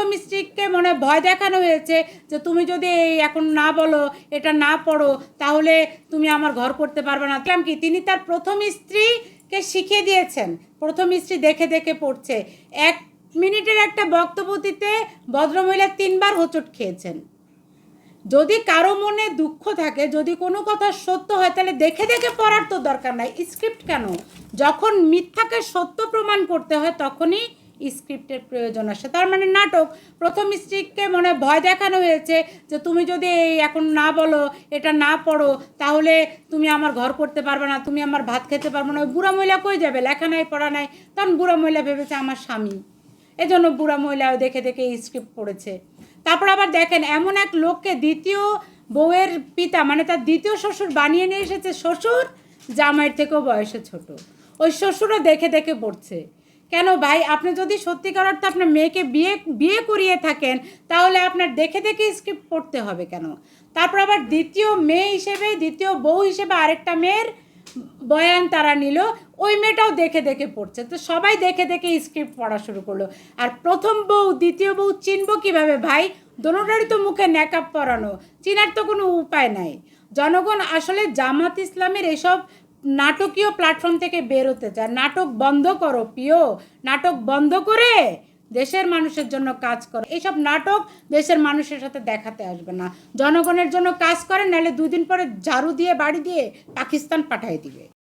প্রথম স্ত্রীকে মনে ভয় দেখানো হয়েছে যে তুমি যদি এই এখন না বলো, এটা না পড়ো, তাহলে তুমি আমার ঘর করতে পারবে না। দেখলাম কি তিনি তার প্রথম স্ত্রীকে শিখিয়ে দিয়েছেন, প্রথম স্ত্রী দেখে দেখে পড়ছে। 1 মিনিটের একটা বক্তব্য দিতে ভদ্রমহিলা 3 বার হোঁচট খেয়েছেন। যদি কারো মনে দুঃখ থাকে, যদি কোনো কথা সত্য হয়, তাহলে দেখে দেখে পড়ার তো দরকার নাই। স্ক্রিপ্ট কেন? যখন মিথ্যাকে সত্য প্রমাণ করতে হয় তখনই স্ক্রিপ্টের প্রয়োজন আসে। তার মানে নাটক। প্রথম স্ত্রীকে মনে ভয় দেখানো হয়েছে যে তুমি যদি এই এখন না বলো, এটা না পড়ো, তাহলে তুমি আমার ঘর করতে পারবে না, তুমি আমার ভাত খেতে পারবে না। ওই বুড়া মহিলা কই যাবে? লেখা নাই, পড়া নাই। তখন বুড়া মহিলা ভেবেছে আমার স্বামী, এজন্য বুড়া মহিলাও দেখে দেখে স্ক্রিপ্ট পড়েছে। তারপর আবার দেখেন, এমন এক লোককে দ্বিতীয় বউয়ের পিতা মানে তার দ্বিতীয় শ্বশুর বানিয়ে নিয়ে এসেছে শ্বশুর, জামাইয়ের থেকেও বয়সে ছোট। ওই শ্বশুরও দেখে দেখে পড়ছে। কেন ভাই? আপনি যদি সত্যিকার অর্থে আপনার মেয়েকে বিয়ে করিয়ে থাকেন, তাহলে আপনার দেখে দেখে স্ক্রিপ্ট পড়তে হবে কেন? তারপর আবার দ্বিতীয় মেয়ে হিসেবে, দ্বিতীয় বউ হিসেবে আরেকটা মেয়ের বয়ান তারা নিল, ওই মেয়েটাও দেখে দেখে পড়ছে। তো সবাই দেখে দেখে স্ক্রিপ্ট পড়া শুরু করলো। আর প্রথম বউ দ্বিতীয় বউ চিনবো কীভাবে ভাই? দোনোটারই তো মুখে নেকআপ পরানো, চিনার তো কোনো উপায় নাই। জনগণ আসলে জামাত ইসলামের এসব নাটকীয় প্ল্যাটফর্ম থেকে বেরোতে চায়। নাটক বন্ধ করো প্রিয়, নাটক বন্ধ করে দেশের মানুষের জন্য কাজ করো। এইসব নাটক দেশের মানুষের সাথে দেখাতে আসবে না। জনগণের জন্য কাজ করেন, নাহলে 2 দিন পরে ঝাড়ু দিয়ে বাড়ি দিয়ে পাকিস্তান পাঠিয়ে দিবে।